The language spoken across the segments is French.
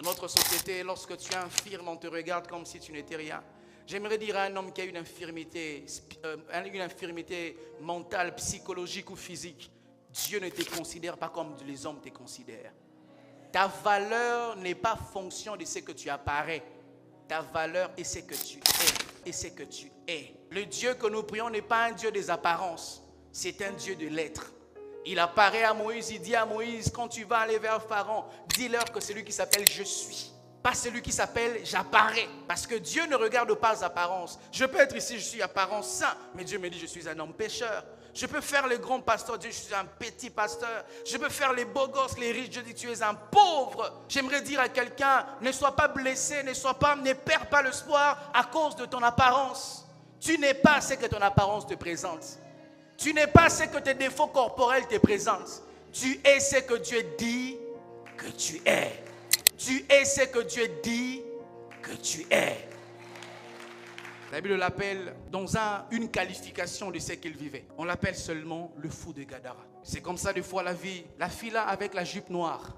Dans notre société, lorsque tu es infirme, on te regarde comme si tu n'étais rien. J'aimerais dire à un homme qui a une infirmité mentale, psychologique ou physique, Dieu ne te considère pas comme les hommes te considèrent. Ta valeur n'est pas fonction de ce que tu apparais. Ta valeur est ce que tu es. Et ce que tu es. Le Dieu que nous prions n'est pas un Dieu des apparences. C'est un Dieu de l'être. Il apparaît à Moïse, il dit à Moïse, quand tu vas aller vers Pharaon, dis-leur que c'est lui qui s'appelle je suis. Pas celui qui s'appelle j'apparais. Parce que Dieu ne regarde pas les apparences. Je peux être ici, je suis apparent saint, mais Dieu me dit je suis un homme pécheur. Je peux faire les grands pasteurs, Dieu, je suis un petit pasteur. Je peux faire les beaux gosses, les riches, Dieu dit tu es un pauvre. J'aimerais dire à quelqu'un, ne sois pas blessé, ne perds pas l'espoir à cause de ton apparence. Tu n'es pas ce que ton apparence te présente. Tu n'es pas ce que tes défauts corporels te présentent. Tu es ce que Dieu dit que tu es. Tu es ce que Dieu dit que tu es. La Bible l'appelle dans une qualification de ce qu'il vivait. On l'appelle seulement le fou de Gadara. C'est comme ça des fois la vie. La fille là avec la jupe noire.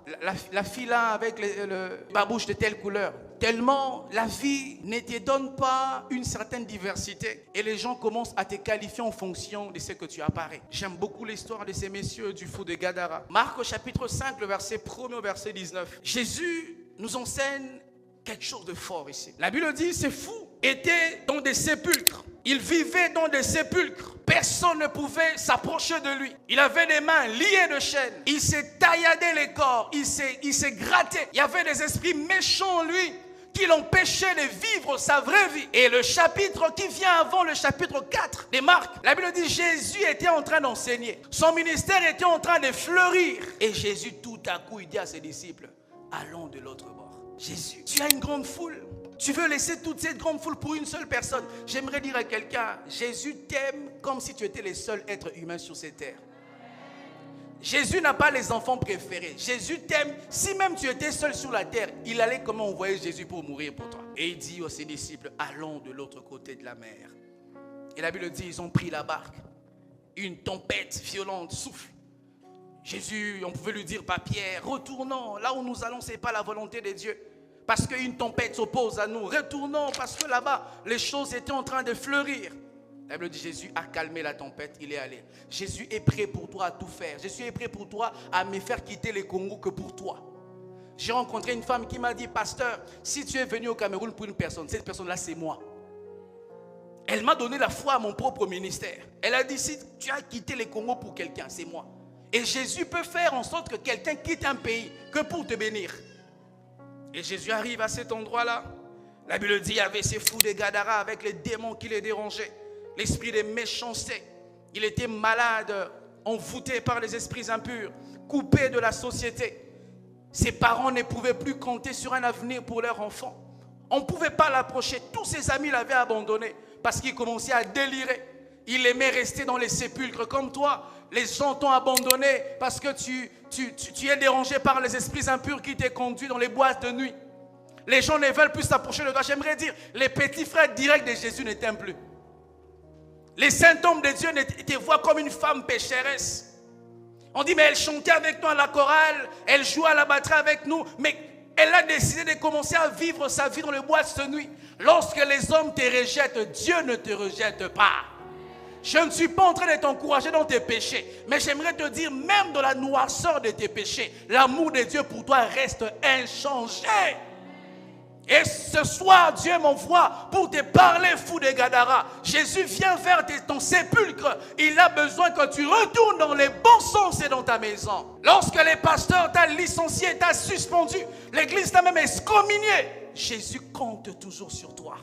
La fille là avec le babouche de telle couleur. Tellement la vie ne te donne pas une certaine diversité. Et les gens commencent à te qualifier en fonction de ce que tu apparais. J'aime beaucoup l'histoire de ces messieurs du fou de Gadara. Marc au chapitre 5, le verset 1er au verset 19. Jésus nous enseigne quelque chose de fort ici. La Bible dit, ces fous étaient dans des sépulcres. Ils vivaient dans des sépulcres. Personne ne pouvait s'approcher de lui. Il avait les mains liées de chaînes. Il s'est tailladé les corps. Il s'est gratté. Il y avait des esprits méchants en lui qui l'empêchaient de vivre sa vraie vie. Et le chapitre qui vient avant le chapitre 4 de Marc, la Bible dit Jésus était en train d'enseigner. Son ministère était en train de fleurir. Et Jésus tout à coup, il dit à ses disciples, allons de l'autre bord. Jésus, tu as une grande foule. Tu veux laisser toute cette grande foule pour une seule personne. J'aimerais dire à quelqu'un, Jésus t'aime comme si tu étais le seul être humain sur cette terre. Jésus n'a pas les enfants préférés. Jésus t'aime. Si même tu étais seul sur la terre, il allait comment envoyer Jésus pour mourir pour toi. Et il dit à ses disciples, allons de l'autre côté de la mer. Et la Bible dit, ils ont pris la barque. Une tempête violente souffle. Jésus, on pouvait lui dire, pas Pierre, retournons. Là où nous allons, ce n'est pas la volonté de Dieu. Parce qu'une tempête s'oppose à nous. Retournons parce que là-bas, les choses étaient en train de fleurir. La Bible dit Jésus a calmé la tempête, il est allé. Jésus est prêt pour toi à tout faire. Jésus est prêt pour toi à me faire quitter les Congos que pour toi. J'ai rencontré une femme qui m'a dit, pasteur, si tu es venu au Cameroun pour une personne, cette personne-là c'est moi. Elle m'a donné la foi à mon propre ministère. Elle a dit, si tu as quitté les Congos pour quelqu'un, c'est moi. Et Jésus peut faire en sorte que quelqu'un quitte un pays que pour te bénir. Et Jésus arrive à cet endroit-là. La Bible dit, il y avait ces fous de Gadara avec les démons qui les dérangeaient. L'esprit de méchanceté. Il était malade, envoûté par les esprits impurs, coupé de la société. Ses parents ne pouvaient plus compter sur un avenir pour leur enfant. On ne pouvait pas l'approcher. Tous ses amis l'avaient abandonné parce qu'il commençait à délirer. Il aimait rester dans les sépulcres comme toi. Les gens t'ont abandonné parce que tu es dérangé par les esprits impurs qui t'ont conduit dans les boîtes de nuit. Les gens ne veulent plus s'approcher de toi. J'aimerais dire, les petits frères directs de Jésus ne t'aiment plus. Les saints hommes de Dieu te voient comme une femme pécheresse. On dit, mais elle chantait avec nous à la chorale, elle jouait à la batterie avec nous, mais elle a décidé de commencer à vivre sa vie dans les boîtes de nuit. Lorsque les hommes te rejettent, Dieu ne te rejette pas. Je ne suis pas en train de t'encourager dans tes péchés, mais j'aimerais te dire, même dans la noirceur de tes péchés, l'amour de Dieu pour toi reste inchangé. Et ce soir, Dieu m'envoie pour te parler, fou de Gadara. Jésus vient vers ton sépulcre. Il a besoin que tu retournes dans les bons sens et dans ta maison. Lorsque les pasteurs t'ont licencié, t'ont suspendu, l'église t'a même excommunié, Jésus compte toujours sur toi.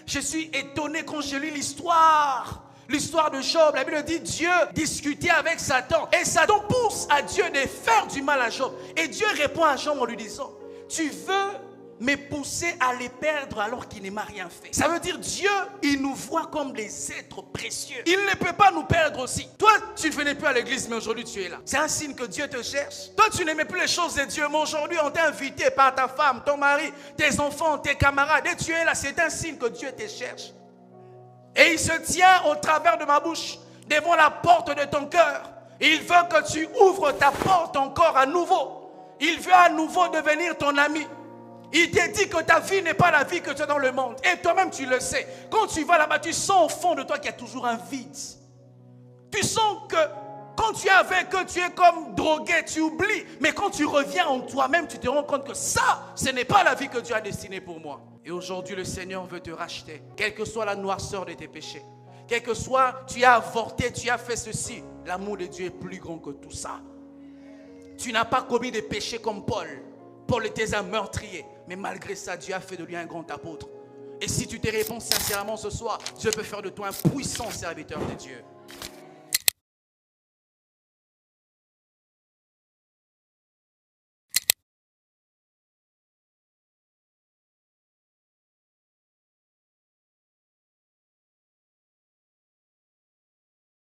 Je suis étonné quand je lis l'histoire de Job. La Bible dit Dieu discutait avec Satan. Et Satan pousse à Dieu de faire du mal à Job. Et Dieu répond à Job en lui disant, tu veux me pousser à les perdre alors qu'il ne m'a rien fait. Ça veut dire Dieu, il nous voit comme des êtres précieux. Il ne peut pas nous perdre aussi. Toi, tu ne venais plus à l'église, mais aujourd'hui tu es là. C'est un signe que Dieu te cherche. Toi, tu n'aimais plus les choses de Dieu, mais aujourd'hui on t'a invité par ta femme, ton mari, tes enfants, tes camarades. Et tu es là, c'est un signe que Dieu te cherche. Et il se tient au travers de ma bouche, devant la porte de ton cœur. Et il veut que tu ouvres ta porte encore à nouveau. Il veut à nouveau devenir ton ami. Il te dit que ta vie n'est pas la vie que tu as dans le monde. Et toi-même, tu le sais. Quand tu vas là-bas, tu sens au fond de toi qu'il y a toujours un vide. Tu sens que quand tu es avec eux, tu es comme drogué, tu oublies. Mais quand tu reviens en toi-même, tu te rends compte que ça, ce n'est pas la vie que Dieu a destinée pour moi. Et aujourd'hui, le Seigneur veut te racheter. Quelle que soit la noirceur de tes péchés. Quel que soit, tu as avorté, tu as fait ceci. L'amour de Dieu est plus grand que tout ça. Tu n'as pas commis de péché comme Paul. Paul était un meurtrier. Mais malgré ça, Dieu a fait de lui un grand apôtre. Et si tu te réponds sincèrement ce soir, Dieu peut faire de toi un puissant serviteur de Dieu.